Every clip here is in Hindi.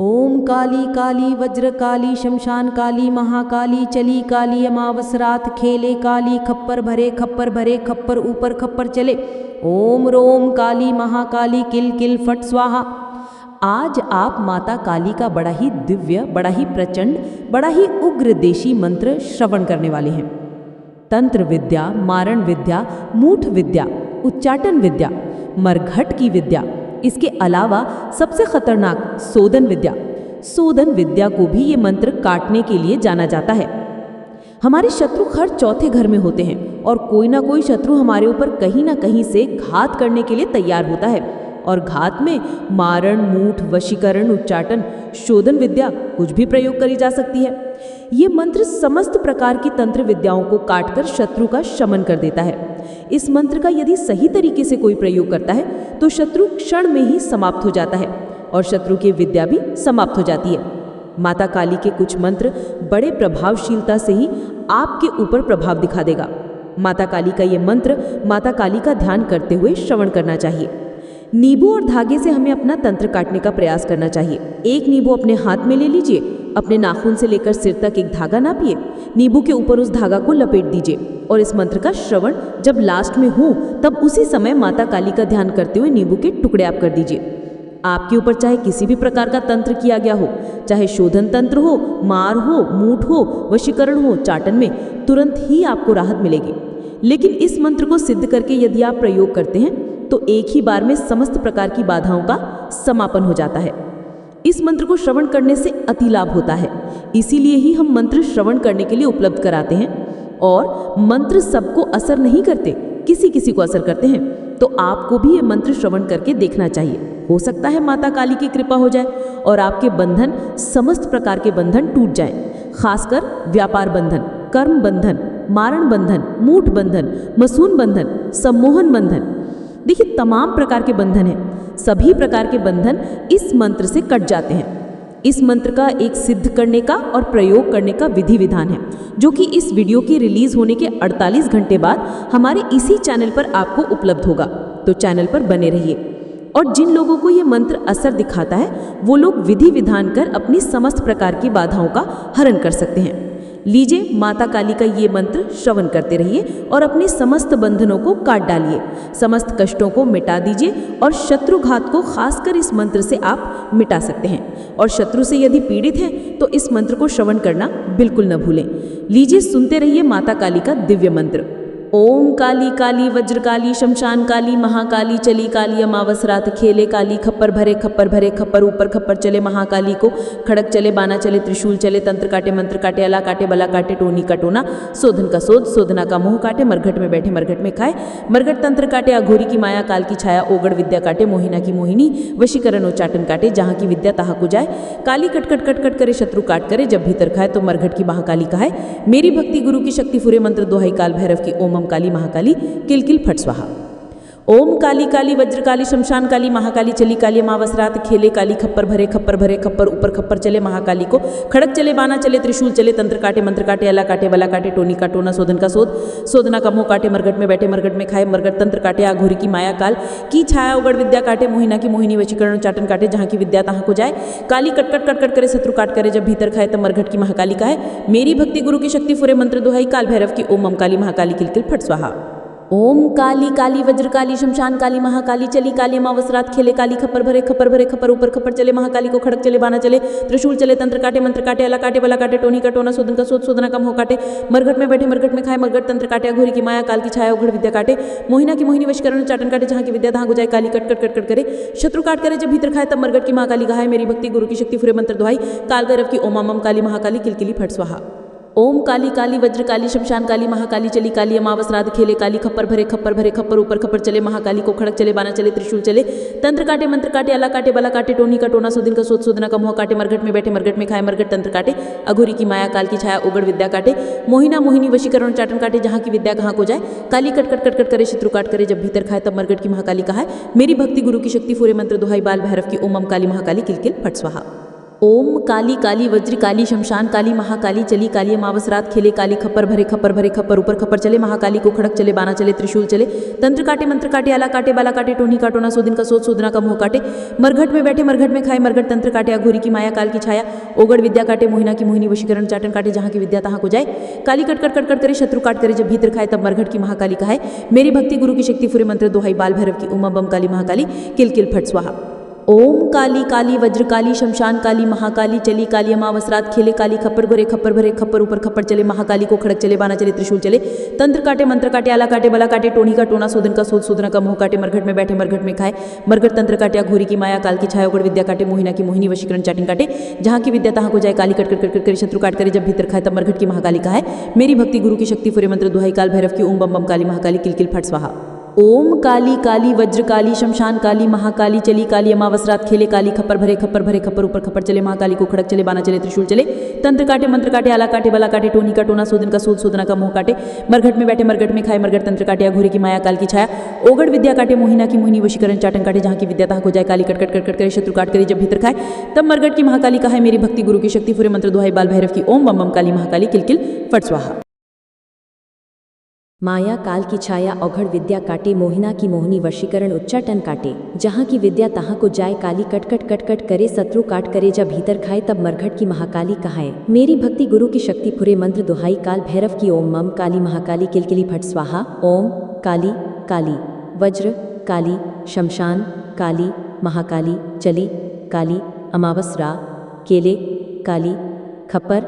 ओम काली काली वज्र काली शमशान काली महाकाली चली काली अमावस रात खेले काली खप्पर भरे खप्पर ऊपर खप्पर चले। ओम रोम काली महाकाली किल किल फट स्वाहा। आज आप माता काली का बड़ा ही दिव्य, बड़ा ही प्रचंड, बड़ा ही उग्र देशी मंत्र श्रवण करने वाले हैं। तंत्र विद्या, मारण विद्या, मूठ विद्या, उच्चाटन विद्या, मरघट की विद्या, इसके अलावा सबसे खतरनाक सोदन विद्या को भी ये मंत्र काटने के लिए जाना जाता है। हमारे शत्रु हर चौथे घर में होते हैं और कोई ना कोई शत्रु हमारे ऊपर कहीं ना कहीं से घात करने के लिए तैयार होता है। और घात में मारण, मूठ, वशीकरण, उच्चाटन, शोधन विद्या कुछ भी प्रयोग करी जा सकती है। ये मंत्र समस्त प्रकार की तंत्र विद्याओं को काटकर शत्रु का शमन कर देता है। इस मंत्र का यदि सही तरीके से कोई प्रयोग करता है तो शत्रु क्षण में ही समाप्त हो जाता है और शत्रु की विद्या भी समाप्त हो जाती है। माता काली के कुछ मंत्र बड़े प्रभावशीलता से ही आपके ऊपर प्रभाव दिखा देगा। माता काली का ये मंत्र माता काली का ध्यान करते हुए श्रवण करना चाहिए। नींबू और धागे से हमें अपना तंत्र काटने का प्रयास करना चाहिए। एक नींबू अपने हाथ में ले लीजिए, अपने नाखून से लेकर सिर तक एक धागा नापिए, नींबू के ऊपर उस धागा को लपेट दीजिए और इस मंत्र का श्रवण जब लास्ट में हो तब उसी समय माता काली का ध्यान करते हुए नींबू के टुकड़े आप कर दीजिए। आपके ऊपर चाहे किसी भी प्रकार का तंत्र किया गया हो, चाहे शोधन तंत्र हो, मार हो, मूठ हो, वशीकरण हो, चाटन में तुरंत ही आपको राहत मिलेगी। लेकिन इस मंत्र को सिद्ध करके यदि आप प्रयोग करते हैं तो एक ही बार में समस्त प्रकार की बाधाओं का समापन हो जाता है। इस मंत्र को श्रवण करने से अति लाभ होता है, इसीलिए ही हम मंत्र श्रवण करने के लिए उपलब्ध कराते हैं। और मंत्र सबको असर नहीं करते, किसी किसी को असर करते हैं। तो आपको भी ये मंत्र श्रवण करके देखना चाहिए। हो सकता है माता काली की कृपा हो जाए और आपके बंधन, समस्त प्रकार के बंधन टूट जाएं। खासकर व्यापार बंधन, कर्म बंधन, मारण बंधन, मूठ बंधन, मसून बंधन, सम्मोहन बंधन, देखिए तमाम प्रकार के बंधन हैं। सभी प्रकार के बंधन इस मंत्र से कट जाते हैं। इस मंत्र का एक सिद्ध करने का और प्रयोग करने का विधि विधान है, जो कि इस वीडियो के रिलीज होने के 48 घंटे बाद हमारे इसी चैनल पर आपको उपलब्ध होगा। तो चैनल पर बने रहिए। और जिन लोगों को ये मंत्र असर दिखाता है वो लोग विधि विधान कर अपनी समस्त प्रकार की बाधाओं का हरण कर सकते हैं। लीजिए, माता काली का ये मंत्र श्रवण करते रहिए और अपने समस्त बंधनों को काट डालिए, समस्त कष्टों को मिटा दीजिए और शत्रुघात को खासकर इस मंत्र से आप मिटा सकते हैं। और शत्रु से यदि पीड़ित हैं तो इस मंत्र को श्रवण करना बिल्कुल न भूलें। लीजिए, सुनते रहिए माता काली का दिव्य मंत्र। ओम काली काली वज्र काली शमशान काली महाकाली चली काली अमावस रात खेले काली खप्पर भरे खप्पर ऊपर खप्पर चले महाकाली को खड़क चले बाना चले त्रिशूल चले तंत्र काटे मंत्र काटे अला काटे बला काटे टोनी का टोना शोधन का शोध शोधना का मुंह काटे मरघट में बैठे मरघट में खाए मरघट तंत्र काटे अघोरी की माया काल की छाया ओगड़ विद्या काटे मोहिना की मोहिनी वशीकरण उच्चाटन काटे जहाँ की विद्या तहाँ को जाए काली कटकट कटकट करे शत्रु काट करे जब भीतर खाए तो मरघट की महाकाली कहाय मेरी भक्ति गुरु की शक्ति फुरे मंत्र दोहाई काल भैरव की ओम काली महाकाली किल किल फट स्वाहा। ओम काली काली वज्र काली शमशान काली महाकाली चली काली अमावस रात खेले काली खप्पर भरे खप्पर ऊपर खप्पर चले महाकाली को खड़क चले बाना चले त्रिशूल चले तंत्र काटे मंत्र काटे अला काटे बला काटे टोनी का टोना शोधन का शोध शोधना का मुंह काटे मरघट में बैठे मरघट में खाए मरघट तंत्र काटे आघोरी की माया काल की छाया उगड़ विद्या काटे मोहिना की मोहिनी वशीकरण चाटन काटे जहाँ की विद्या तहाँ को जाए काली कटकट कटकट करे शत्रु काट करे जब भीतर खाए तब मरघट की महाकाली का है मेरी भक्ति गुरु की शक्ति फुरे मंत्र दोहाई काल भैरव की ओम काली महाकाली किल किल फट स्वाहा। ओम काली काली वज्र काली शमशान काली महाकाली चली काली अमावस रात खेले काली खप्पर भरे खप्पर ऊपर खप्पर चले महाकाली को खड़क चले बाना चले त्रिशूल चले तंत्र काटे मंत्र काटे अला काटे बला काटे टोनी का टोना शोधन का शोध शोधना का मुंह काटे मरघट में बैठे मरघट में खाए मरघट तंत्र काटे अघोरी की माया काल की छाया उघड़ विद्या काटे मोहिना की मोहिनी वशीकरण चाटन काटे जहाँ की विद्या तहाँ को जाए काली कटकट कटकट करे शत्रु काट करे जब भीतर खाए तब मरघट की महाकाली कहाय मेरी भक्ति गुरु की शक्ति फुरे मंत्र दोहाई काल भैरव की ओम काली महाकाली किलकिली फट स्वाहा। ओम काली काली वज्र काली शमशान काली महाकाली चली काली अमावस रात खेले काली खप्पर भरे खप्पर ऊपर खप्पर चले महाकाली को खड़क चले बाना चले त्रिशूल चले तंत्र काटे मंत्र काटे अला काटे बला काटे टोनी का टोना शोधन का शोध शोधना का मुंह काटे मरघट में बैठे मरघट में खाए मरघट तंत्र काटे अघोरी की माया काल की छाया उगड़ विद्या काटे मोहिना मोहिनी वशीकरण चाटन काटे जहाँ की विद्या कहाँ को जाए काली कटकट कटकट करे शत्रु काट करे जब भीतर खाए तब मरघट की महाकाली कहाय मेरी भक्ति गुरु की शक्ति फुरे मंत्र दोहाई बाल भैरव की ओम काली महाकाली किल किल फट स्वाहा। ओम काली काली वज्र काली शमशान काली महाकाली चली काली अमावस रात खेले काली खप्पर भरे खप्पर ऊपर खप्पर चले महाकाली को खड़क चले बाना चले त्रिशूल चले तंत्र काटे मंत्र काटे आला काटे बाला काटे टोनी काटोना सोदिन का सोच सोदना का मुंह काटे मरघट में बैठे मरघट में खाए मरघट तंत्र काटे अघोरी की माया काल की छाया ओगड़ विद्या काटे मोहिना की मोहिनी वशीकरण चाटन काटे जहाँ की विद्या तहाँ को जाए काली कट कट कट कट करे शत्रु काट करे जब भीतर खाए तब मरघट की महाकाली कहाए मेरी भक्ति गुरु की शक्ति फुरे मंत्र दोहाई बाल भैरव की उमा बम काली महाकाली किल किल फट स्वाहा। ओम काली काली वज्र काली शमशान काली महाकाली चली काली अमावस रात खेले काली खप्पर भरे खप्पर ऊपर खप्पर चले महाकाली को खड़क चले बाना चले त्रिशूल चले तंत्र काटे मंत्र काटे आला काटे बला काटे टोनी का टोना सोदन का सोद सोदना का मुंह काटे मरघट में बैठे मरघट में खाए मरघट तंत्र काटे अघोरी की माया काल की छाया उगड़ विद्या काटे मोहिना की मोहिनी वशीकरण चाटन काटे जहाँ की विद्या तहाँ को जाए काली कट कट करे शत्रु काट करे जब भीतर खाए तब मरघट की महाकाली कहाए मेरी भक्ति गुरु की शक्ति फुरे मंत्र दुहाई काल भैरव की ओम बम बम काली महाकाली किल किल फट स्वाहा। ओम काली काली वज्र काली शमशान काली महाकाली चली काली अमावस रात खेले काली खप्पर भरे खप्पर ऊपर खप्पर चले महाकाली को खड़क चले बाना चले त्रिशूल चले तंत्र काटे मंत्र काटे आला काटे बला काटे टोनी का टोना सोदन का सोद सोदना का मुंह काटे मरघट में बैठे मरघट में खाए मरघट तंत्र काटे अघोरी की माया काल की छाया ओगड़ विद्या काटे मोहिना की मोहिनी वशीकरण चाटन काटे जहाँ की विद्या तहाँ को जाए काली कट कट करे शत्रु काट करे जब भीतर खाए तब मरघट की महाकाली कहाए मेरी भक्ति गुरु की शक्ति फुरे मंत्र दुहाई बाल भैरव की ओम बम बम काली महाकाली किल किल फट स्वाहा। माया काल की छाया औघड़ विद्या काटे मोहिना की मोहिनी वशीकरण उच्चाटन काटे जहाँ की विद्या तहाँ को जाए काली कट कट करे शत्रु काट करे जब भीतर खाए तब मरघट की महाकाली कहाए मेरी भक्ति गुरु की शक्ति फुरे मंत्र दोहाई काल भैरव की ओम मम काली महाकाली किलकिली फट स्वाहा। ओम काली काली वज्र काली शमशान काली महाकाली चली काली अमावस रात केले काली खप्पर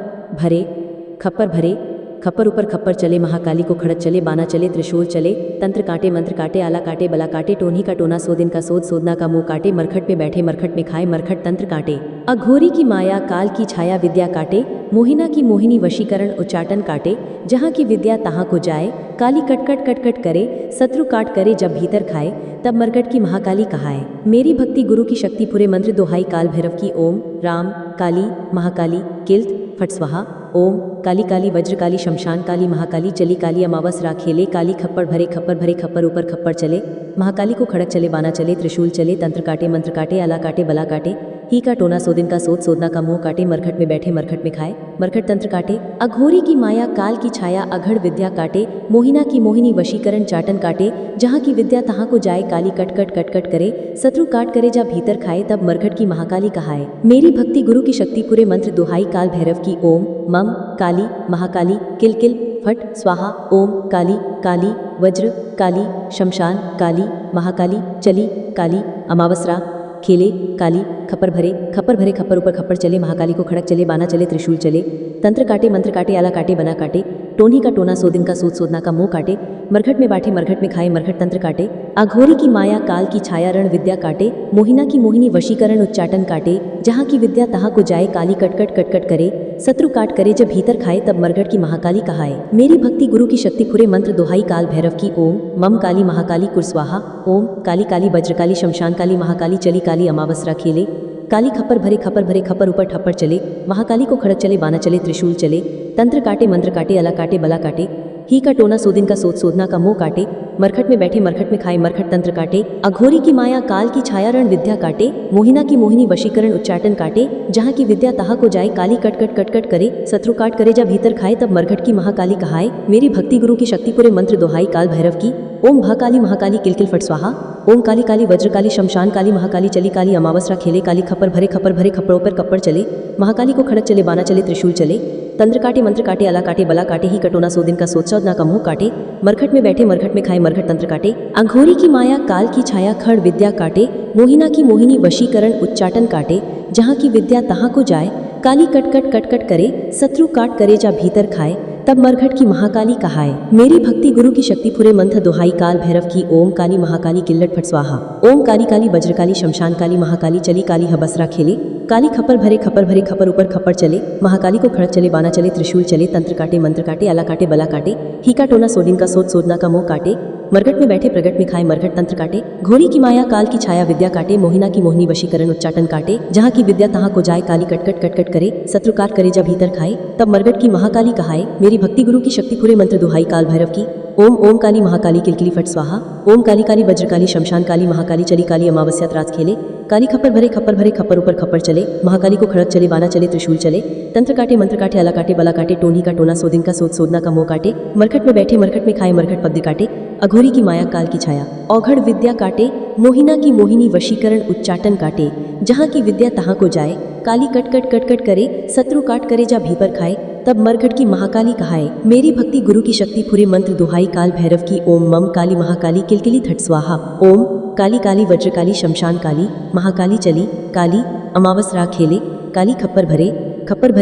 भरे खप्पर ऊपर खप्पर चले महाकाली को खड़क चले बाना चले त्रिशूल चले तंत्र काटे मंत्र काटे आला काटे बला काटे टोनी का टोना सोदिन का सोद सोदना का मुंह काटे मरघट में बैठे मरघट में खाए मरघट तंत्र काटे अघोरी की माया काल की छाया विद्या काटे मोहिना की मोहिनी वशीकरण उच्चाटन काटे जहाँ की विद्या तहाँ को जाए काली कट कट करे शत्रु काट करे जब भीतर खाए तब मरघट की महाकाली कहाए मेरी भक्ति गुरु की शक्ति पूरे मंत्र दोहाई काल भैरव की ओम राम काली महाकाली किल्त फट स्वाहा। ओम काली काली वज्र काली शमशान काली महाकाली चली काली अमावस रात खेले काली खप्पर भरे खप्पर ऊपर खप्पर चले महाकाली को खड़क चले बाना चले त्रिशूल चले तंत्र काटे मंत्र काटे आला काटे बला काटे ही का टोना सोदिन का सोद सोदना का मुंह काटे मरघट में बैठे मरघट में खाए मरघट तंत्र काटे अघोरी की माया काल की छाया अघड़ विद्या काटे मोहिना की मोहिनी वशीकरण चाटन काटे जहाँ की विद्या तहाँ को जाए काली कट कट करे शत्रु काट करे जब भीतर खाए तब मरघट की महाकाली कहाए मेरी भक्ति गुरु की शक्ति पूरे मंत्र दोहाई काल भैरव की ओम मम काली महाकाली किल किल फट स्वाहा। ओम काली काली वज्र काली शमशान काली महाकाली चली काली अमावस रात खेले काली खप्पर भरे खप्पर ऊपर खप्पर चले महाकाली को खड़क चले बाना चले त्रिशूल चले तंत्र काटे मंत्र काटे आला काटे बना काटे टोनी का टोना सोदिन का सोद सोदना का मुंह काटे मरघट में बैठे मरघट में खाए मरघट तंत्र काटे अघोरी की माया काल की छाया रण विद्या काटे मोहिना की मोहिनी वशीकरण उच्चाटन काटे जहाँ की विद्या तहाँ को जाए काली कट कट करे शत्रु काट करे जब भीतर खाए तब मरघट की महाकाली कहाए मेरी भक्ति गुरु की शक्ति फुरे मंत्र दोहाई काल भैरव की ओम मम काली महाकाली कुर्स्वाहा। ओम काली काली वज्र काली शमशान काली महाकाली चली काली अमावस रात खेले काली खप्पर भरे खप्पर ऊपर ठप्पर चले महाकाली को खड़क चले बाना चले त्रिशूल चले तंत्र काटे मंत्र काटे अला काटे बला काटे ही का टोना सोदिन का सोद सोदना का मुंह काटे मरघट में बैठे मरघट में खाए मरघट तंत्र काटे अघोरी की माया काल की छाया रण विद्या काटे मोहिना की मोहिनी वशीकरण उच्चाटन काटे जहाँ की विद्या तहाँ को जाए काली कट कट करे शत्रु काट करे जब भीतर खाए तब मरघट की महाकाली कहाए मेरी भक्ति गुरु की शक्ति पूरे मंत्र दोहाई काल भैरव की ओम भा काली महाकाली किलकिल फट स्वाहा। ओम काली काली वज्र काली शमशान काली महाकाली चली काली अमावस रात खेले काली खप्पर भरे खप्पर ऊपर कप्पर चले महाकाली को खड़क चले बाना चले त्रिशूल चले तंत्र काटे मंत्र काटे आला काटे बला काटे ही कटोना सोदिन का सोद सोदना का मुंह काटे मरघट में बैठे मरघट में खाए मरघट तंत्र काटे अघोरी की माया काल की छाया खड़ विद्या काटे मोहिना की मोहिनी वशीकरण उच्चाटन काटे जहाँ की विद्या तहाँ को जाए काली कट कट करे शत्रु काट करे जा भीतर खाए तब मरघट की महाकाली कहाए मेरी भक्ति गुरु की शक्ति फुरे मंत्र दोहाई काल भैरव की ओम काली महाकाली किल्लट फट स्वाहा। ओम काली काली वज्र काली शमशान काली महाकाली चली काली हबसरा खेले काली खप्पर भरे खप्पर ऊपर खप्पर चले महाकाली को खड़क चले बाना चले त्रिशूल चले तंत्र काटे मंत्र काटे आला काटे बला काटे ही का टोना सोदिन का सोद सोदना का मुंह काटे मरघट में बैठे प्रगट में खाए मरघट तंत्र काटे घोरी की माया काल की छाया विद्या काटे मोहिना की मोहिनी वशीकरण उच्चाटन काटे जहाँ की विद्या तहाँ को जाए काली कट कट करे शत्रु काट करे जब भीतर खाए तब मरघट की महाकाली कहाए मेरी भक्ति गुरु की शक्ति पूरे मंत्र दोहाई काल भैरव की ओम ओम काली महाकाली किलकिली फट स्वाहा। ओम काली काली वज्रकाली शमशान काली महाकाली चली काली अमावस्या त्रास खेले। काली खप्पर भरे खप्पर ऊपर खप्पर चले। महाकाली को खड़क चले बाना चले त्रिशूल चले। तंत्र काटे मंत्र काटे आला काटे बला काटे टोनी का टोना सोदिन का सोद सोदना का मोह काटे। मरखट में बैठे मरखट में खाए मरखट पद्य काटे। अघोरी की माया काल की छाया औघड़ विद्या काटे। मोहिना की मोहिनी वशीकरण उच्चाटन काटे। जहाँ की विद्या तहाँ को जाए। काली कट कट करे शत्रु काट करे जा भीपर खाए। तब मरघट की महाकाली कहाए मेरी भक्ति गुरु की शक्ति फुरे मंत्र दुहाई काल भैरव की। ओम मम काली महाकाली किलकिली थट स्वाहा। ओम काली काली वज्रकाली शमशान काली महाकाली चली काली अमावस राग खेले। काली खप्पर भरे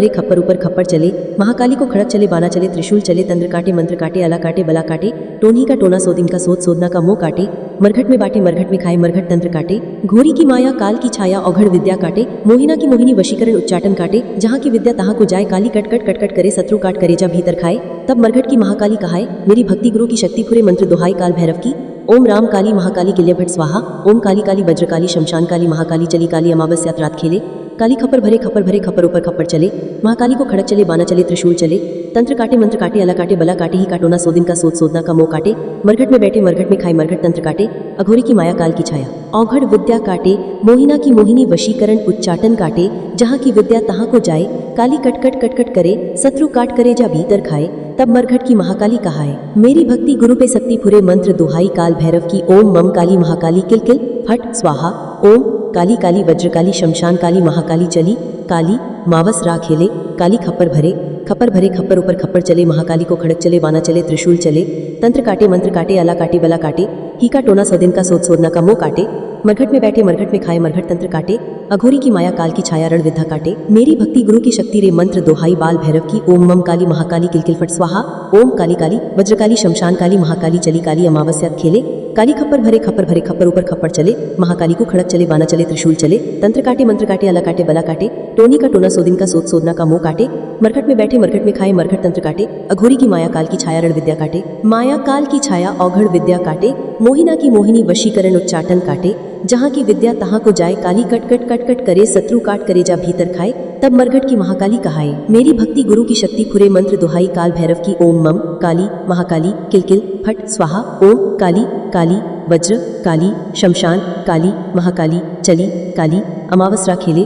खप्पर ऊपर खप्पर चले। महाकाली को खड़क चले बाना चले त्रिशूल चले। तंत्र काटे मंत्र काटे आला काटे बला काटे। टोनी का टोना सोदिन का सोद सोदना का मोह काटे। मरघट में बाटे मरघट में खाए मरघट तंत्र काटे। घोरी की माया काल की छाया औघड़ विद्या काटे। मोहिना की मोहिनी वशीकरण उच्चाटन काटे। जहाँ की विद्या तहाँ को जाए। काली कट कट करे शत्रु काट करे जा भीतर खाए। तब मरघट की महाकाली कहाए मेरी भक्ति गुरु की शक्ति फुरे मंत्र दोहाई काल भैरव की। ओम राम काली महाकाली किल्य भट स्वाहा। ओम काली काली वज्रकाली शमशान काली महाकाली चली काली अमावस्या रात खेले। काली खप्पर भरे खप्पर ऊपर खप्पर चले। महाकाली को खड़क चले बाना चले त्रिशूल चले। तंत्र काटे मंत्र काटे आला काटे बला काटे ही काटोना सोदिन का सोद सोदना का मोह काटे। मरघट में बैठे मरघट में खाए मरघट तंत्र काटे। अघोरी की माया काल की छाया औघड़ विद्या काटे। मोहिना की मोहिनी वशीकरण उच्चाटन काटे। जहाँ की विद्या तहाँ को जाए। काली कट कट करे शत्रु काट करे जा भीतर खाए। तब मरघट की महाकाली कहाए मेरी भक्ति गुरु पे शक्ति फुरे मंत्र दुहाई काल भैरव की। ओम मम काली महाकाली किल किल फट स्वाहा। ओम काली काली वज्रकाली शमशान काली महाकाली चली काली मावस राग खेले। काली खप्पर भरे खप्पर ऊपर खप्पर चले। महाकाली को खड़क चले बाना चले त्रिशूल चले। तंत्र काटे मंत्र काटे आला काटे बला काटे। ही का टोना सोदिन का सोद सोदना का मोह काटे। मरघट में बैठे मरघट में खाए मरघट तंत्र काटे। अघोरी की माया काल की छाया रण विद्या काटे। मेरी भक्ति गुरु की शक्ति रे मंत्र दोहाई बाल भैरव की। ओम मम काली महाकाली किलकिल फट स्वाहा। ओम काली काली वज्रकाली शमशान काली महाकाली चली काली अमावस्या खेले। काली खप्पर भरे खप्पर ऊपर खप्पर चले। महाकाली को खड़क चले बाना चले त्रिशूल चले। तंत्र काटे मंत्र काटे आला काटे बला काटे। टोनी का टोना सोदिन का सोद सोदना का मोह काटे। मरघट में बैठे मरघट में खाए मरघट तंत्र काटे। अघोरी की माया काल की छाया रण विद्या काटे। माया काल की छाया औघड़ विद्या काटे। मोहिना की मोहिनी वशीकरण उच्चाटन काटे। जहाँ की विद्या तहाँ को जाए। काली कट करे शत्रु काट करे जा भीतर खाए। तब मरघट की महाकाली कहाए मेरी भक्ति गुरु की शक्ति फुरे मंत्र दुहाई काल भैरव की। ओम मम काली महाकाली किलकिल फट स्वाहा। ओम काली काली वज्र काली शमशान काली महाकाली चली काली अमावस्या खेले।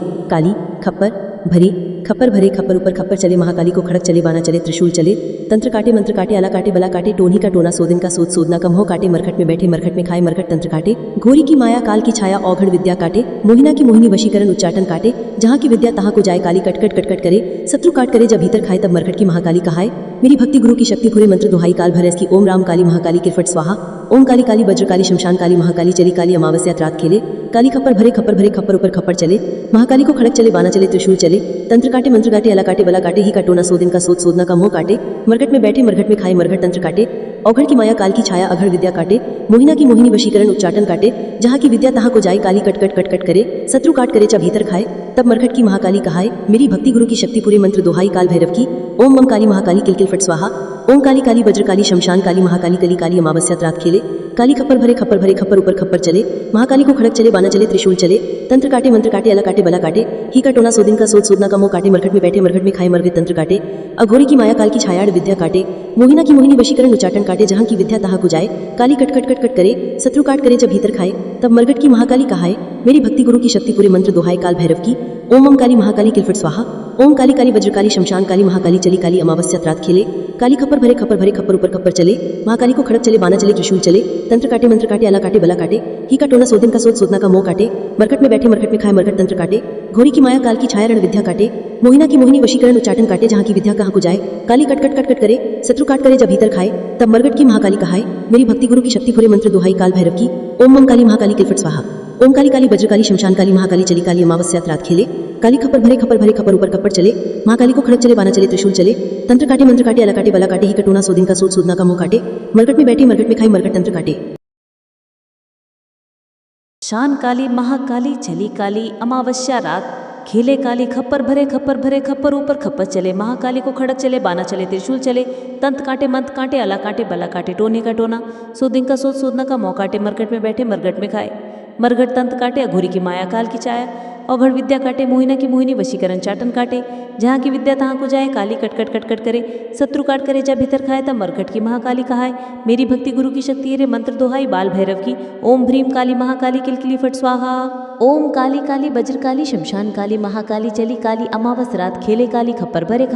काली खप्पर भरे खप्पर ऊपर खप्पर चले। महाकाली को खड़क चले बाना चले त्रिशूल चले। तंत्र काटे मंत्र काटे आला काटे बला काटे। टोनी का टोना सोदिन का सोद सोदना का मोह काटे। मरघट में बैठे मरघट में खाए मरघट तंत्र काटे। घोरी की माया काल की छाया औघड़ विद्या काटे। मोहिना की मोहिनी वशीकरण उच्चाटन काटे। जहाँ की विद्या तहाँ को जाए। काली कट कट करे शत्रु काट करे जब भीतर खाए। तब मरघट की महाकाली कहाए मेरी भक्ति गुरु की शक्ति फुरे मंत्र दुहाई काल भैरव की। ओम राम काली महाकाली किरफट स्वाहा। ओम काली काली वज्रकाली शमशान काली महाकाली चली काली अमावस्या रात खेले। काली खप्पर भरे खप्पर ऊपर खप्पर चले। महाकाली को खड़क चले बाना चले त्रिशूल चले। तंत्र काटे मंत्र काटे आला काटे बला काटे। ही का टोना सोदिन का सोद सोदना का मोह काटे। मरघट में बैठे मरघट में खाए मरघट तंत्र काटे। औघड़ की माया काल की छाया अघड़ विद्या काटे। मोहिना की मोहिनी वशीकरण उच्चाटन काटे। जहाँ की विद्या तहाँ को जाए। काली कट करे शत्रु काट करे चा भीतर खाए। तब मरघट की महाकाली कहाए मेरी भक्ति गुरु की शक्ति पूरे मंत्र दोहाई काल भैरव की। ओम मम काली महाकाली किलकिल फट स्वाहा। ओम काली काली वज्रकाली शमशान काली महाकाली कली काली अमावस्या रात खेले। काली खप्पर भरे खप्पर ऊपर खप्पर चले। महाकाली को खड़क चले बाना चले त्रिशूल चले। तंत्र काटे मंत्र काटे आला काटे बला काटे। ही का टोना सोदिन का सोद सोदना का मोह काटे। मरघट में बैठे मरघट में खाए मरघट तंत्र काटे। अघोरी की माया काल की छाया विद्या काटे। मोहिना की मोहिनी वशीकरण उच्चाटन काटे। जहाँ की विद्या तहाँ को जाए। काली कट करे शत्रु काट करे जब भीतर खाए। तब मरघट की महाकाली कहाए मेरी भक्ति गुरु की शक्ति पूरे मंत्र दोहाई काल भैरव की। ओम मम काली महाकाली किलफट स्वाहा। ओम काली काली वज्रकाली शमशान काली महाकाली चली काली अमावस्या रात खेले। काली खप्पर भरे खप्पर ऊपर खप्पर चले। महाकाली को खड़क चले बाना चले त्रिशूल चले। तंत्र काटे मंत्र काटे आला काटे बला काटे। ही का टोना सोदिन का सोद सोदना का मोह काटे। मरघट में बैठे मरघट में खाए मरघट तंत्र काटे। घोरी की माया काल की छाया रण विद्या काटे। मोहिना की मोहिनी वशीकरण उच्चाटन काटे। जहाँ की विद्या कहाँ को जाए। काली कट करे शत्रु काट करे जब भीतर खाए। तब मरघट की महाकाली कहाए मेरी भक्ति गुरु की शक्ति फुरे मंत्र दोहाई काल भैरव की। ओम मम काली महाकाली किलफट स्वाहा। ओम काली काली वज्रकाली शमशान काली महाकाली चली काली अमावस्या रात खेले। काली खप्पर भरे खप्पर ऊपर खप्पर चले। महाकाली को खड़क चले बाना चले त्रिशूल चले। तंत्र काटे मंत्र काटे आला काटे बला काटे। ही कटोना सोदिन का सोद सोदना का मोह काटे। मरघट में बैठे मरघट में खाई मरघट तंत्र काटे। शान काली महाकाली चली काली अमावस्या रात खेले। काली खप्पर भरे खप्पर ऊपर खप्पर चले। महाकाली को खड़क चले बाना चले त्रिशूल चले। तंत्र काटे मंत्र काटे आला काटे बला काटे। टोने का टोना सोदिन का सोद सोदना का मोह काटे। मरघट में बैठे मरघट में खाए मरघट तंत्र काटे। अघोरी की माया काल की छाया औघड़ विद्या काटे मोहिना की मोहिनी वशीकरण चाटन काटे, जहाँ की विद्या तहाँ को जाए, काली कट कट कट कट करे, शत्रु काट करे जा भीतर खाए, तब मरकट की महाकाली कहाय, मेरी भक्ति गुरु की शक्ति रे मंत्र दोहाई बाल भैरव की, ओम भ्रीम काली महाकाली किलकिली फट स्वाहा। ओम काली काली वज्र काली शमशान काली महाकाली चली काली अमावस रात खेले काली, खप्पर भरे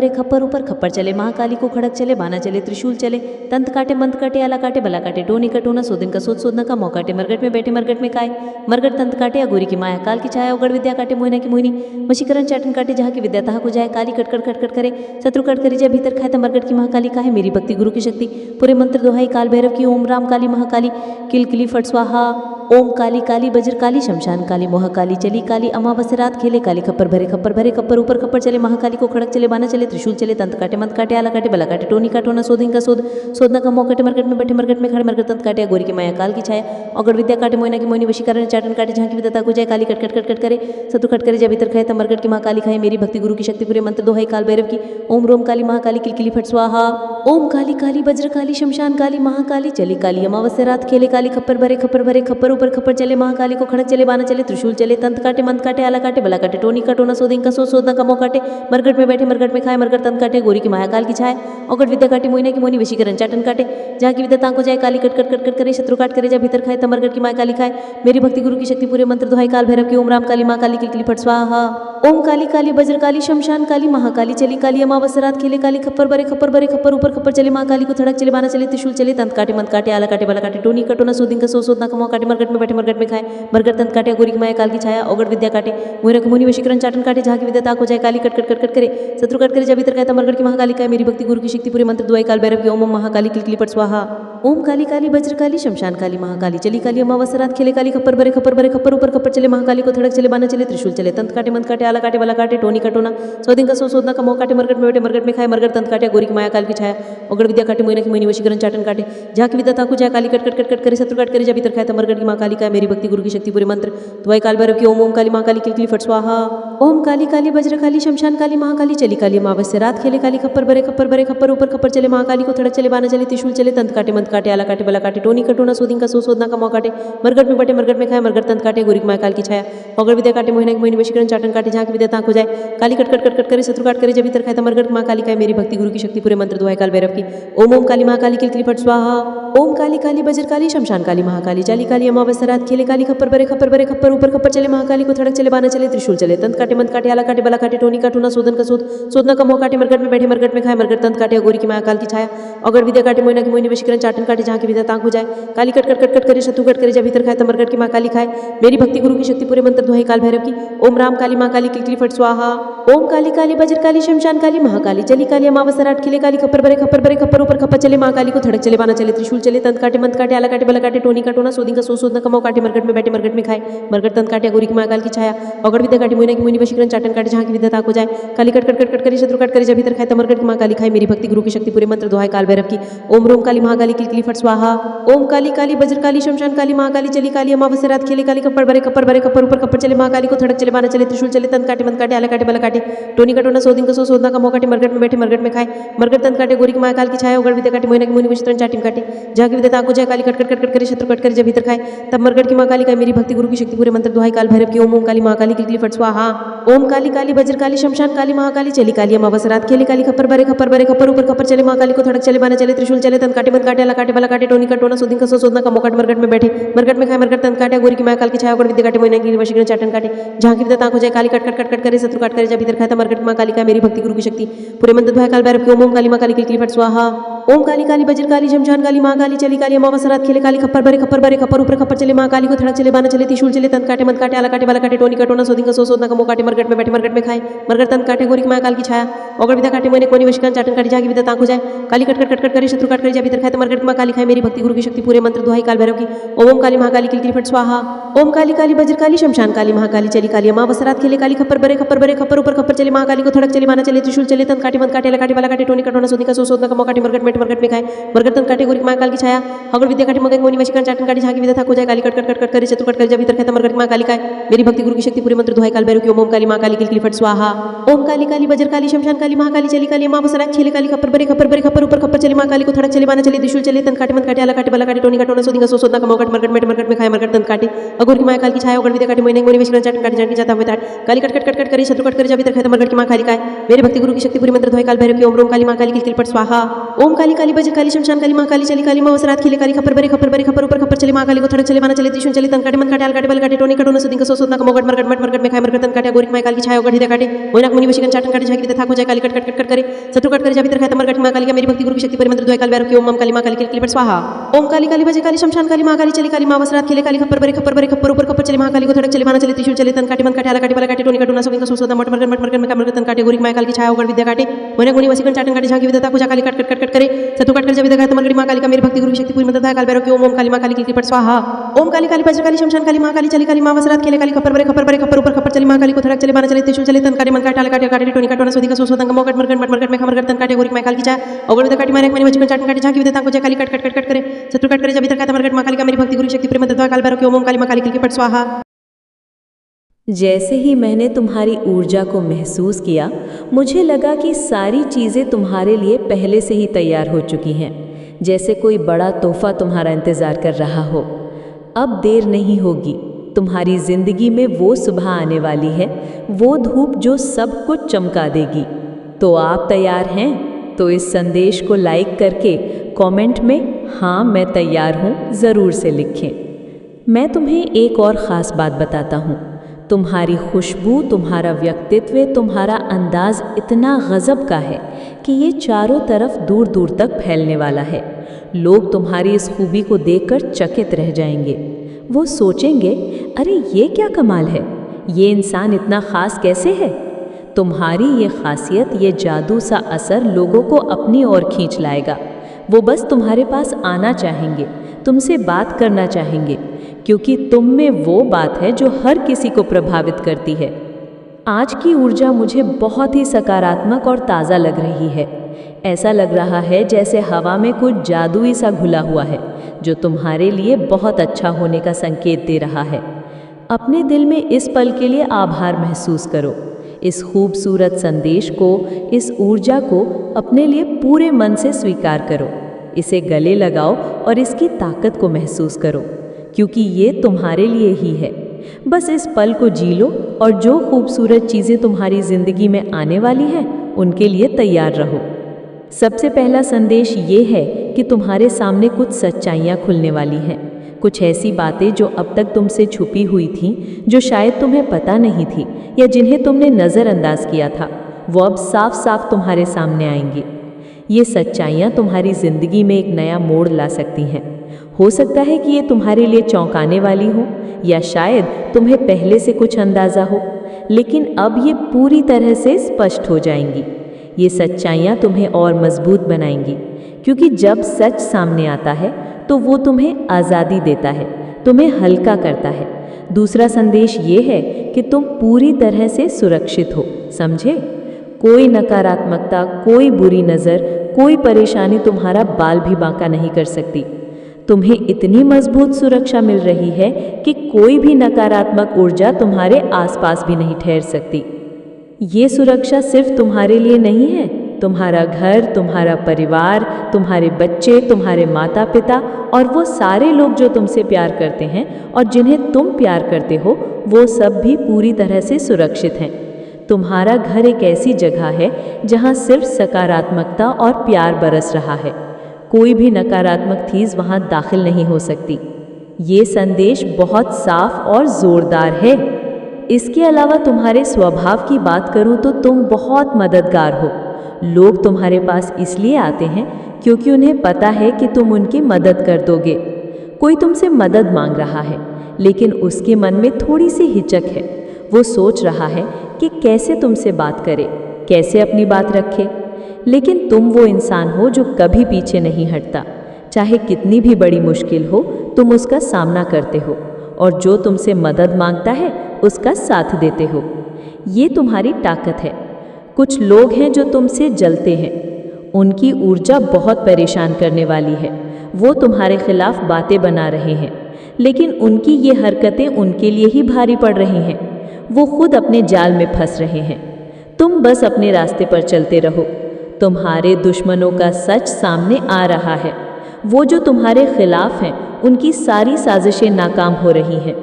खप्पर ऊपर खप्पर चले, महाकाली को खड़क चले, बाना चले, त्रिशूल चले, तंत काटे मंत्र काटे, आला काटे बला काटे, टोनी कटोना, सोदिन का सोच सोदना का मौका काटे, मरगट में बैठे मरगट में खाए, मरगट तंत काटे, अगोरी की माया काल की छाया, उगड़ विद्या काटे मोहिना की मोहिनी वशीकरण चाटन काटे, जहाँ की विद्या तहाँ को जाए, काली कट कट कट कट करे, शत्रु कट करे जा भीतर खाए, तब मरगट की महाकाली का है, मेरी भक्ति गुरु की शक्ति पूरे मंत्र दोहाई काल भैरव की, ओम राम काली महाकाली किलकिली फट स्वाहा। ओम काली काली वज्र काली शमशान काली महाकाली चली काली अमावस रात खेले काली, खप्पर भरे खप्पर ऊपर खप्पर चले, महाकाली को खड़क चले, बाना चले, त्रिशूल चले, तंत काटे मंत्र काटे, आला काटे बला काटे, टोनी काटोना, सोदिन का सोद सोदना का मौका काटे, मरकट में बैठे मरकट में खड़े, मरकट तंत काटे, गोरी की माया काल की छाया, औगड़ विद्या काटे मोहिना की मोहिनी वशीकरण चाटन काटे, जहाँ की विद्या को जाए, काली कट कट कट कट करे, शत्रु कट करे जा भीतर खाए, तब मरकट की महाकाली खाए, मेरी भक्ति गुरु की शक्ति पूरे मंत्र दोहाई काल भैरव की, ओम रोम काली महाकाली किलकिली फट स्वाहा। ओम काली काली वज्र काली शमशान काली महाकाली चली काली अमावस रात खेले काली, खप्पर भरे खप्पर ऊपर खप्पर चले, महाकाली को खड़क चले, बाना चले, त्रिशूल चले, तंत काटे मंत्र काटे, आला काटे बला काटे, टोनी काटोना, सोदिन का सोच सोदना का मौका काटे, मरगट में बैठे मरगट में खाए, मरगट तंत काटे, गोरी की महाकाल की छाया, औगड़ विद्या काटे मोहिना की मोहिनी वशीकरण चाटन काटे, जहाँ की विद्या तांको जाए, काली कट कट कट कट करे, शत्रु काट करे जा भीतर खाए, तब मरगट की महाकाली खाए, मेरी भक्ति गुरु की शक्ति पूरे मंत्र दोहाई काल भैरव की, ओम राम काली महाकाली किलकिली फट स्वाहा। ओम काली काली वज्र काली शमशान काली महाकाली चली काली अमावस रात खेले काली, खप्पर भरे खप्पर ऊपर खप्पर चले, महाकाली को थड़क चले, बाना चले, त्रिशूल चले, तंत काटे मंत्र काटे, आला काटे बला काटे, टोनी कटोना, सोदिन का सोदना का मौका काटे, मरगट में बैठे मरगट में खाए, मरगट तंत काटे, गोरी की माया काल की छाया, औगड़ विद्या काटे मोहिना की मोहिनी वशीकरण चाटन काटे, जहाँ की विद्या ताक हो जाए, काली कट कट कट कट करे, शत्रु कट करे जा भीतर खाए, मरगट की महाकाली का, मेरी भक्ति गुरु की शक्ति पूरे मंत्र दुआई काल भैरव की, ओम महाकाली किलकिली फट स्वाहा। ओम काली काली वज्र काली शमशान काली महाकाली चली काली अमावस रात खेले काली, खप्पर भरे खप्पर ऊपर खप्पर चले, महाकाली को थड़क चले, बाना चले, त्रिशूल चले, तंत काटे मंत्र काटे, आला काटे बला काटे, टोनी कटोना, सोदिन का सोदना का मौका काटे, मरगट में बैठे मरगट में खाए, मरगट तंत काटे, गोरी की माया काल की छाया, औगड़ विद्या काटे मोहिना की मोहिनी वशीकरण चाटन काटे, जहाँ की विद्या ताक हो जाए, काली कट कट कट कट करे, शत्रु काट करे जा भीतर खाए, मरगट की महाकाली का, मेरी भक्ति गुरु की शक्ति पूरे मंत्र दुआई काल भैरव की, ओम काली महाकाली किलकिली फट स्वाहा। ओम काली काली वज्र काली शमशान काली महाकाली चली काली अमावस रात खेले काली, खप्पर भरे खप्पर ऊपर खप्पर चले, महाकाली को थड़क चले, बाना चले, त्रिशूल चले, तंत काटे मंत्र काटे, आला काटे बला काटे, टोनी कटोना, सोदिन का सोदना का मौका काटे, मरगट में बैठे मरगट में खाए, मरगट तंत काटे, गोरी की माया काल की छाया, औगड़ विद्या काटे मोहिना की मोहिनी वशीकरण चाटन काटे, जहाँ की विद्या ताक हो जाए, काली कट कट कट कट करे, शत्रु काट करे जा भीतर खाए, मरगट महाकाली का, मेरी भक्ति गुरु की शक्ति पूरे मंत्र दुआई काल भैरव की, ओम काली महाकाली किलकिली फट स्वाहा। ओम काली काली वज्र काली शमशान काली महाकाली चली काली अमावस रात खेले काली, खप्पर भरे खप्पर ऊपर खप्पर चले, महाकाली को थड़क चले, बाना चले, त्रिशूल चले, तंत काटे मंत्र काटे, आला काटे बला काटे, टोनी काटूना, सोदन का सोदना का मौका काटे, मरगट में बैठे मरगट में खाए, मरगट तंत काटे, गोरी की महाकाल की छाया, औगड़ विद्या काटे मोहिना की मोहिनी वशीकरण चाटन काटे, जहाँ की विद्या ताक हो जाए, काली कट कट कट कट करे, शत्रु कट करे जा भीतर खाए, मरगट की महाकाली खाए, मेरी भक्ति गुरु की शक्ति पूरे मंत्र दुआई काल भैरव की, ओम राम काली महाकाली किलकिली फट स्वाहा। ओम काली काली वज्र काली शमशान काली महाकाली चली काली अमावस रात खेले काली, खप्पर भरे खप्पर ऊपर खप्पर चले, महाकाली को थड़क चले, बाना चले, त्रिशूल चले, तंत काटे मंत्र काटे, आला काटे बला काटे, टोनी काटोना, सोदिन का सोदना का मौका काटे, मरगट में बैठे मरगट में खाए, मरगट तंत काटे, गोरी की महाकाल की छाया, औगड़ विद्या काटे मोहिना की मोहिनी वशीकरण चाटन काटे, जहाँ की विद्या ताक हो जाए, काली कट कट कट कट करे, शत्रु काट करे जा भीतर खाए, मरगट की महाकाली खाए, मेरी भक्ति गुरु की शक्ति पूरे मंत्र दुआई काल भैरव की, ओम रोम काली महाकाली किलकिली फट स्वाहा। ओम काली काली वज्र काली शमशान काली महाकाली चली काली अमावस रात खेले काली, खप्पर भरे खप्पर ऊपर खप्पर चले, महाकाली को थड़क चले, बाना चले, त्रिशूल चले, तंत काटे मंत्र काटे, आला काटे बला काटे, टोनी कटोना, सोदिन का सोदना का मौका काटे, मरगट में बैठे मरगट में खाए, मरगट तंत काटे, गोरी की महाकाल की छाया, औगड़ विद्या काटे मोहिना की मोहिनी वशीकरण चाटन काटे, जहाँ की विद्या ताक हो जाए, काली कट कट कट कट करे, शत्रु कट करे जा भीतर खाए, तब मरगट की महाकाली का, मेरी भक्ति गुरु की शक्ति पूरे मंत्र दुआई काल भैरव की, ओम काली महाकाली किलकिली फट स्वाहा। ओम काली काली वज्र काली शमशान काली महाकाली चली काली अमावस रात खेले काली, खप्पर भरे खप्पर ऊपर खप्पर चले, महाकाली को थड़क चले, बाना चले, त्रिशूल चले, तंत काटे मंत्र काटे, आला काटे बला काटे, टोनी कटोना, सोदिन का सोदना का मौका, मरगट में बैठे मरगट में खाए, मरगट तंत काटे, गोरी की महाकाल की छाया, औगड़ विद्या काटे मोहिना की वशीकरण चाटन काटे, जहाँ की विद्या ताक हो जाए, काली कट कट कट कट करे, शत्रु काट करे जा भीतर खाए, मरगट की महाकाली का, मेरी भक्ति गुरु की शक्ति पूरे मंत्र दुआई काल भैरव की, ओम काली महाकाली किलकिली फट स्वाहा। ओम काली काली वज्र काली शमशान काली महाकाली चली काली अमावस रात खेले काली, खप्पर भरे खप्पर ऊपर खप्पर चले, महाकाली को थड़क चले, बाना चले, त्रिशूल चले, तंत काटे मंत्र काटे, आला काटे बला काटे, टोनी कटोना, सोदिन का सोदना का मौका काटे, मरगट में बैठे मरगट में खाए, मरगट तंत काटे, गोरी की महाकाल की छाया, औगड़ विद्या काटे मोहिना की मोहिनी वशीकरण चाटन काटे, जहाँ की विद्या ताक हो जाए, काली कट कट कट कट करे, शत्रु काट करे जा भीतर खाए, मरगट की महाकाली खाए, मेरी भक्ति गुरु की शक्ति पूरे मंत्र दुआई काल भैरव की, ओम काली महाकाली किलकिली फट स्वाहा। ओम काली काली वज्र काली शमशान काली महाकाली चली काली अमावस रात खेले काली, खप्पर भरे खप्पर ऊपर खप्पर चले, महाकाली को थड़क चले, बाना चले, त्रिशूल चले, तंत काटे मंत्र काटे, आला काटे बला काटे, टोनी कटोना, सोदिन का सोदना का मौका काटे, मरगट में काटे मरकट में खाए मरकट तंत्र काटे गोरी माँ काल की छाया हगड़ विद्या काटे मगन मोनी वशीकरण चाटन काटे झांकी विद्या था को जाए काली कट कट कट कट करे चतुर कट करे जब भीतर कहता मरकट माँ काली खाए मेरी भक्ति गुरु की शक्ति पूरे मंत्र दुहाई काल भैरव की ओम काली माँ काली किलकिली फट स्वाहा ओम काली काली बजर काली शमशान काली महाकाली चली काली माँ बसरा छेले काली खप्पर बरे खप्पर ऊपर खप्पर चली माँ काली को थड़क चले बाना चले त्रिशूल चले तन काटे मन काटे आला काटे बला काटे टोनी काटोना सोदिंगा सो सोदना का मोकट मरकट में खाए मरकट तंत्र काटे अगोर की माँ काल की छाया उगड़ विद्या काटे मोनी मोनी वशीकरण चाटन काटे जान की जाता हुआ काली कट कट कट कट करे शत्रु कट करे जब भीतर कहता मरकट की माँ काली खाए मेरे भक्ति गुरु की शक्ति पूरी मंत्र दुहाई काल भैरव की ओम काली माँ काली किलकिल पट स्वाहा ओम काली काली बजर काली शमशान काली माँ काली चली काली माँ वसरात खिले काली खप्पर बरे खप्पर ऊपर खप्पर चले माँ काली को थड़क चले बाना चले त्रिशूल चले तन काटे मन काटे आल काटे बल काटे टोनी काटोना सोदिंगा सो सोदना का मोकट मरकट में खाए मरकट तंत्र काटे अगोर की माँ काल की छाया उगड़ विद्या काटे मोना मुनि वशीकरण चाटन काटे झांकी विद्या था को जाए काली कट कट कट कट करे शत्रु कट करे जब भीतर कहता मरकट की माँ काली का मेरी भक्ति गुरु की शक्ति पूरी मंत्र दुहाई काल भैरव की ओम काली माँ काली किलकिल पट स्वाहा ओम काली काली बजर काली शमशान काली माँ काली चली काली माँ वसरात खिले काली खप्पर बरे खप्पर ऊपर खप्पर चले माँ काली को थड़क चले बाना चले त्रिशूल चले तन काटे मन काटे आला काटे बल काटे टोनी काटोना सोदिंगा सो सोदना मरकट में मरकट तंत्र काटे गोरी माँ काल की छाया उगड़ विद्या काटे मोना मुनि वशीकरण चाटन काटे झांकी विद्या था को जाए काली कट कट कट कट करे शत्रु कट करे जब भीतर कहता मरकट माँ काली का मेरी भक्ति गुरु की शक्ति पूरी मंत्र दुहाई काल भैरव की ओम काली माँ काली किलकिल पट स्वाहा ओम काली काली बजर काली शमशान काली माँ काली चली काली माँ वसरात खेले काली खप्पर बरे खप्पर ऊपर खप्पर चली माँ काली को थड़क चले बाना चले त्रिशूल चले तन काटे मन काटे आला काटे काटे टोनी काटोना सोदिंगा सो सोदना का मोकट मरकट में मरकट तंत्र काटे गोरी माँ काल की छाया उगड़ विद्या काटे मारे मुनि वशीकरण चाटन काटे झांकी विद्या था को जाए काली कट कट कट कट करे शत्रु कट करे जब भीतर कहता मरकट माँ काली का मेरी भक्ति गुरु की शक्ति पूरी मंत्र दुहाई काल भैरव की ओम काली माँ काली किलकिल पट स्वाहा। जैसे ही मैंने तुम्हारी ऊर्जा को महसूस किया मुझे लगा कि सारी चीज़ें तुम्हारे लिए पहले से ही तैयार हो चुकी हैं, जैसे कोई बड़ा तोहफा तुम्हारा इंतज़ार कर रहा हो। अब देर नहीं होगी, तुम्हारी ज़िंदगी में वो सुबह आने वाली है, वो धूप जो सब कुछ चमका देगी। तो आप तैयार हैं? तो इस संदेश को लाइक करके कमेंट में हाँ मैं तैयार हूँ ज़रूर से लिखें। मैं तुम्हें एक और ख़ास बात बताता हूँ। तुम्हारी खुशबू, तुम्हारा व्यक्तित्व, तुम्हारा अंदाज इतना गज़ब का है कि ये चारों तरफ दूर दूर तक फैलने वाला है। लोग तुम्हारी इस खूबी को देखकर चकित रह जाएंगे। वो सोचेंगे, अरे ये क्या कमाल है, ये इंसान इतना ख़ास कैसे है। तुम्हारी ये खासियत, ये जादू सा असर लोगों को अपनी ओर खींच लाएगा। वो बस तुम्हारे पास आना चाहेंगे, तुमसे बात करना चाहेंगे, क्योंकि तुम में वो बात है जो हर किसी को प्रभावित करती है। आज की ऊर्जा मुझे बहुत ही सकारात्मक और ताज़ा लग रही है। ऐसा लग रहा है जैसे हवा में कुछ जादुई सा घुला हुआ है, जो तुम्हारे लिए बहुत अच्छा होने का संकेत दे रहा है। अपने दिल में इस पल के लिए आभार महसूस करो। इस खूबसूरत संदेश को, इस ऊर्जा को अपने लिए पूरे मन से स्वीकार करो। इसे गले लगाओ और इसकी ताकत को महसूस करो, क्योंकि ये तुम्हारे लिए ही है। बस इस पल को जी लो और जो खूबसूरत चीज़ें तुम्हारी ज़िंदगी में आने वाली हैं, उनके लिए तैयार रहो। सबसे पहला संदेश ये है कि तुम्हारे सामने कुछ सच्चाइयाँ खुलने वाली हैं, कुछ ऐसी बातें जो अब तक तुमसे छुपी हुई थीं, जो शायद तुम्हें पता नहीं थी या जिन्हें तुमने नज़रअंदाज किया था, वो अब साफ साफ तुम्हारे सामने आएंगी। ये सच्चाइयाँ तुम्हारी ज़िंदगी में एक नया मोड़ ला सकती हैं। हो सकता है कि ये तुम्हारे लिए चौंकाने वाली हो, या शायद तुम्हें पहले से कुछ अंदाज़ा हो, लेकिन अब ये पूरी तरह से स्पष्ट हो जाएंगी। ये सच्चाइयाँ तुम्हें और मजबूत बनाएंगी, क्योंकि जब सच सामने आता है तो वो तुम्हें आज़ादी देता है, तुम्हें हल्का करता है। दूसरा संदेश ये है कि तुम पूरी तरह से सुरक्षित हो, समझे? कोई नकारात्मकता, कोई बुरी नज़र, कोई परेशानी तुम्हारा बाल भी बांका नहीं कर सकती। तुम्हें इतनी मजबूत सुरक्षा मिल रही है कि कोई भी नकारात्मक ऊर्जा तुम्हारे आसपास भी नहीं ठहर सकती। ये सुरक्षा सिर्फ तुम्हारे लिए नहीं है, तुम्हारा घर, तुम्हारा परिवार, तुम्हारे बच्चे, तुम्हारे माता पिता और वो सारे लोग जो तुमसे प्यार करते हैं और जिन्हें तुम प्यार करते हो, वो सब भी पूरी तरह से सुरक्षित हैं। तुम्हारा घर एक ऐसी जगह है जहाँ सिर्फ सकारात्मकता और प्यार बरस रहा है। कोई भी नकारात्मक चीज़ वहाँ दाखिल नहीं हो सकती। ये संदेश बहुत साफ और ज़ोरदार है। इसके अलावा तुम्हारे स्वभाव की बात करूँ तो तुम बहुत मददगार हो। लोग तुम्हारे पास इसलिए आते हैं क्योंकि उन्हें पता है कि तुम उनकी मदद कर दोगे। कोई तुमसे मदद मांग रहा है, लेकिन उसके मन में थोड़ी सी हिचक है। वो सोच रहा है कि कैसे तुमसे बात करे, कैसे अपनी बात रखे। लेकिन तुम वो इंसान हो जो कभी पीछे नहीं हटता। चाहे कितनी भी बड़ी मुश्किल हो, तुम उसका सामना करते हो और जो तुमसे मदद मांगता है उसका साथ देते हो। ये तुम्हारी ताकत है। कुछ लोग हैं जो तुमसे जलते हैं। उनकी ऊर्जा बहुत परेशान करने वाली है। वो तुम्हारे खिलाफ बातें बना रहे हैं, लेकिन उनकी ये हरकतें उनके लिए ही भारी पड़ रही हैं। वो खुद अपने जाल में फंस रहे हैं। तुम बस अपने रास्ते पर चलते रहो। तुम्हारे दुश्मनों का सच सामने आ रहा है। वो जो तुम्हारे खिलाफ हैं, उनकी सारी साजिशें नाकाम हो रही हैं।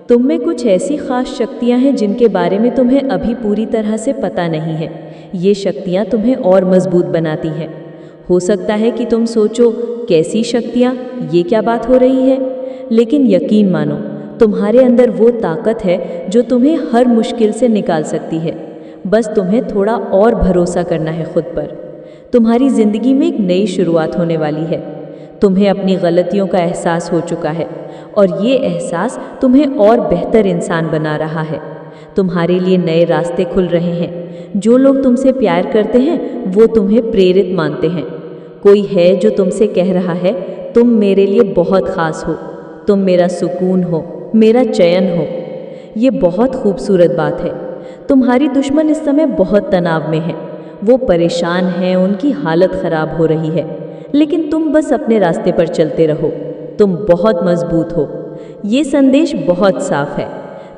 तुम में कुछ ऐसी खास शक्तियां हैं जिनके बारे में तुम्हें अभी पूरी तरह से पता नहीं है। ये शक्तियां तुम्हें और मजबूत बनाती हैं। हो सकता है कि तुम सोचो, कैसी शक्तियां, ये क्या बात हो रही है? लेकिन यकीन मानो, तुम्हारे अंदर वो ताकत है जो तुम्हें हर मुश्किल से निकाल सकती है। बस तुम्हें थोड़ा और भरोसा करना है खुद पर। तुम्हारी ज़िंदगी में एक नई शुरुआत होने वाली है। तुम्हें अपनी गलतियों का एहसास हो चुका है और ये एहसास तुम्हें और बेहतर इंसान बना रहा है। तुम्हारे लिए नए रास्ते खुल रहे हैं। जो लोग तुमसे प्यार करते हैं वो तुम्हें प्रेरित मानते हैं। कोई है जो तुमसे कह रहा है, तुम मेरे लिए बहुत ख़ास हो, तुम मेरा सुकून हो, मेरा चयन हो। ये बहुत खूबसूरत बात है। तुम्हारी दुश्मन इस समय बहुत तनाव में है। वो परेशान हैं, उनकी हालत ख़राब हो रही है, लेकिन तुम बस अपने रास्ते पर चलते रहो। तुम बहुत मजबूत हो। ये संदेश बहुत साफ है।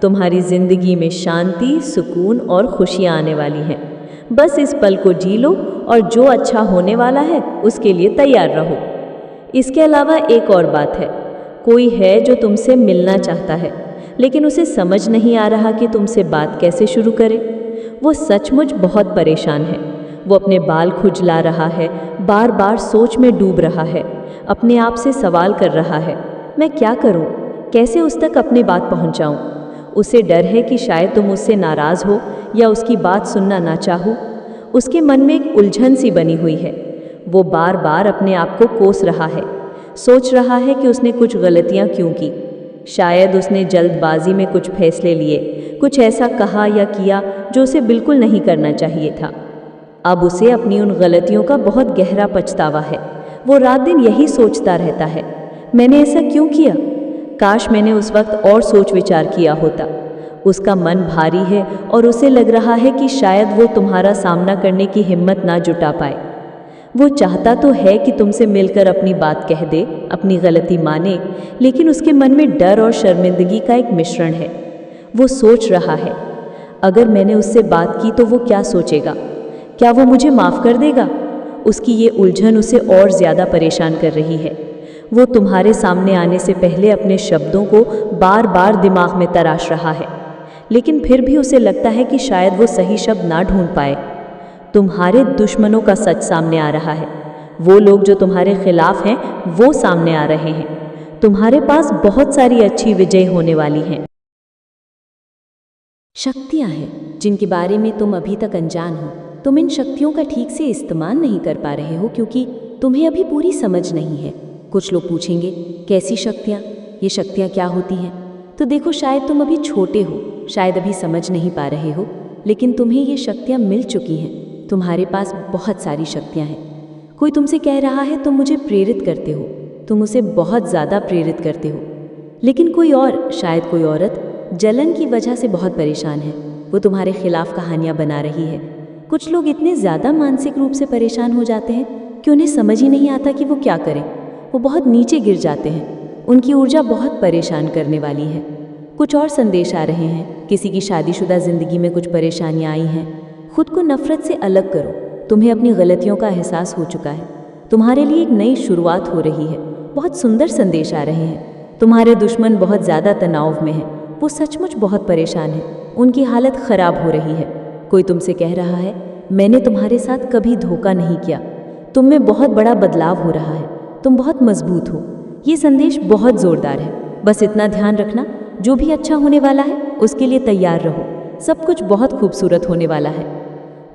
तुम्हारी ज़िंदगी में शांति, सुकून और खुशियाँ आने वाली हैं। बस इस पल को जी लो और जो अच्छा होने वाला है उसके लिए तैयार रहो। इसके अलावा एक और बात है। कोई है जो तुमसे मिलना चाहता है, लेकिन उसे समझ नहीं आ रहा कि तुमसे बात कैसे शुरू करे। वो सचमुच बहुत परेशान है। वो अपने बाल खुजला रहा है, बार बार सोच में डूब रहा है, अपने आप से सवाल कर रहा है, मैं क्या करूं? कैसे उस तक अपनी बात पहुंचाऊं? उसे डर है कि शायद तुम उससे नाराज़ हो या उसकी बात सुनना ना चाहो। उसके मन में एक उलझन सी बनी हुई है। वो बार बार अपने आप को कोस रहा है, सोच रहा है कि उसने कुछ गलतियां क्यों की। शायद उसने जल्दबाजी में कुछ फैसले लिए, कुछ ऐसा कहा या किया जो उसे बिल्कुल नहीं करना चाहिए था। अब उसे अपनी उन गलतियों का बहुत गहरा पछतावा है। वो रात दिन यही सोचता रहता है, मैंने ऐसा क्यों किया? काश मैंने उस वक्त और सोच विचार किया होता। उसका मन भारी है और उसे लग रहा है कि शायद वो तुम्हारा सामना करने की हिम्मत ना जुटा पाए। वो चाहता तो है कि तुमसे मिलकर अपनी बात कह दे, अपनी गलती माने, लेकिन उसके मन में डर और शर्मिंदगी का एक मिश्रण है। वो सोच रहा है, अगर मैंने उससे बात की तो वो क्या सोचेगा? क्या वो मुझे माफ़ कर देगा? उसकी ये उलझन उसे और ज़्यादा परेशान कर रही है। वो तुम्हारे सामने आने से पहले अपने शब्दों को बार बार दिमाग में तराश रहा है, लेकिन फिर भी उसे लगता है कि शायद वो सही शब्द ना ढूंढ पाए। तुम्हारे दुश्मनों का सच सामने आ रहा है। वो लोग जो तुम्हारे खिलाफ हैं वो सामने आ रहे हैं। तुम्हारे पास बहुत सारी अच्छी विजय होने वाली हैं। शक्तियाँ हैं जिनके बारे में तुम अभी तक अनजान हो। तुम इन शक्तियों का ठीक से इस्तेमाल नहीं कर पा रहे हो क्योंकि तुम्हें अभी पूरी समझ नहीं है। कुछ लोग पूछेंगे, कैसी शक्तियाँ? ये शक्तियाँ क्या होती हैं? तो देखो, शायद तुम अभी छोटे हो, शायद अभी समझ नहीं पा रहे हो, लेकिन तुम्हें ये शक्तियाँ मिल चुकी हैं। तुम्हारे पास बहुत सारी शक्तियाँ हैं। कोई तुमसे कह रहा है तुम मुझे प्रेरित करते हो, तुम उसे बहुत ज़्यादा प्रेरित करते हो, लेकिन कोई और, शायद कोई औरत जलन की वजह से बहुत परेशान है। वो तुम्हारे खिलाफ कहानियाँ बना रही है। कुछ लोग इतने ज़्यादा मानसिक रूप से परेशान हो जाते हैं कि उन्हें समझ ही नहीं आता कि वो क्या करें। वो बहुत नीचे गिर जाते हैं। उनकी ऊर्जा बहुत परेशान करने वाली है। कुछ और संदेश आ रहे हैं। किसी की शादीशुदा ज़िंदगी में कुछ परेशानियाँ आई हैं। खुद को नफ़रत से अलग करो। तुम्हें अपनी गलतियों का एहसास हो चुका है। तुम्हारे लिए एक नई शुरुआत हो रही है। बहुत सुंदर संदेश आ रहे हैं। तुम्हारे दुश्मन बहुत ज़्यादा तनाव में हैं। वो सचमुच बहुत परेशान हैं। उनकी हालत ख़राब हो रही है। कोई तुमसे कह रहा है, मैंने तुम्हारे साथ कभी धोखा नहीं किया। तुम में बहुत बड़ा बदलाव हो रहा है। तुम बहुत मजबूत हो। ये संदेश बहुत ज़ोरदार है। बस इतना ध्यान रखना, जो भी अच्छा होने वाला है उसके लिए तैयार रहो। सब कुछ बहुत खूबसूरत होने वाला है।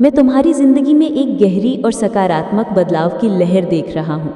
मैं तुम्हारी ज़िंदगी में एक गहरी और सकारात्मक बदलाव की लहर देख रहा हूँ।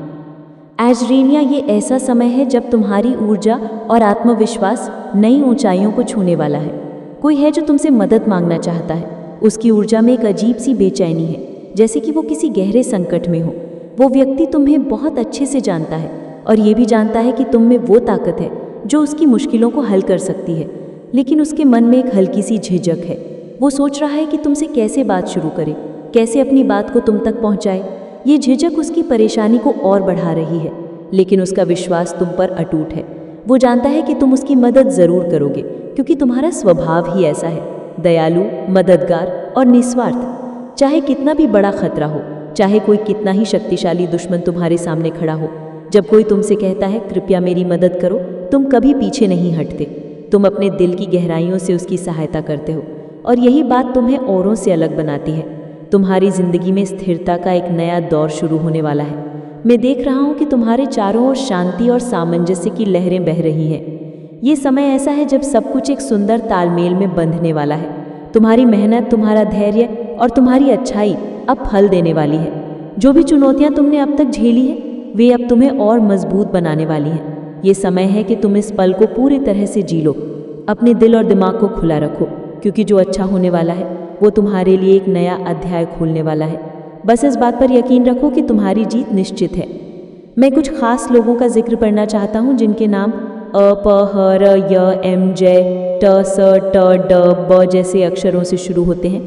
एजरीनिया, ये ऐसा समय है जब तुम्हारी ऊर्जा और आत्मविश्वास नई ऊंचाइयों को छूने वाला है। कोई है जो तुमसे मदद मांगना चाहता है। उसकी ऊर्जा में एक अजीब सी बेचैनी है, जैसे कि वो किसी गहरे संकट में हो। वो व्यक्ति तुम्हें बहुत अच्छे से जानता है और ये भी जानता है कि तुम में वो ताकत है जो उसकी मुश्किलों को हल कर सकती है, लेकिन उसके मन में एक हल्की सी झिझक है। वो सोच रहा है कि तुमसे कैसे बात शुरू करे, कैसे अपनी बात को तुम तक पहुंचाए। ये झिझक उसकी परेशानी को और बढ़ा रही है, लेकिन उसका विश्वास तुम पर अटूट है। वो जानता है कि तुम उसकी मदद ज़रूर करोगे, क्योंकि तुम्हारा स्वभाव ही ऐसा है, दयालु, मददगार और निस्वार्थ। चाहे कितना भी बड़ा खतरा हो, चाहे कोई कितना ही शक्तिशाली दुश्मन तुम्हारे सामने खड़ा हो, जब कोई तुमसे कहता है कृपया मेरी मदद करो, तुम कभी पीछे नहीं हटते। तुम अपने दिल की गहराइयों से उसकी सहायता करते हो, और यही बात तुम्हें औरों से अलग बनाती है। तुम्हारी जिंदगी में स्थिरता का एक नया दौर शुरू होने वाला है। मैं देख रहा हूँ कि तुम्हारे चारों ओर शांति और सामंजस्य की लहरें बह रही हैं। ये समय ऐसा है जब सब कुछ एक सुंदर तालमेल में बंधने वाला है। तुम्हारी मेहनत, तुम्हारा धैर्य और तुम्हारी अच्छाई अब फल देने वाली है। जो भी चुनौतियाँ तुमने अब तक झेली है, वे अब तुम्हें और मजबूत बनाने वाली हैं। ये समय है कि तुम इस पल को पूरी तरह से जी लो। अपने दिल और दिमाग को खुला रखो, क्योंकि जो अच्छा होने वाला है वो तुम्हारे लिए एक नया अध्याय खोलने वाला है। बस इस बात पर यकीन रखो कि तुम्हारी जीत निश्चित है। मैं कुछ खास लोगों का जिक्र पढ़ना चाहता हूँ जिनके नाम अ, प, ह, र, य, एम, ज, ट, स, ट, ड, ब जैसे अक्षरों से शुरू होते हैं।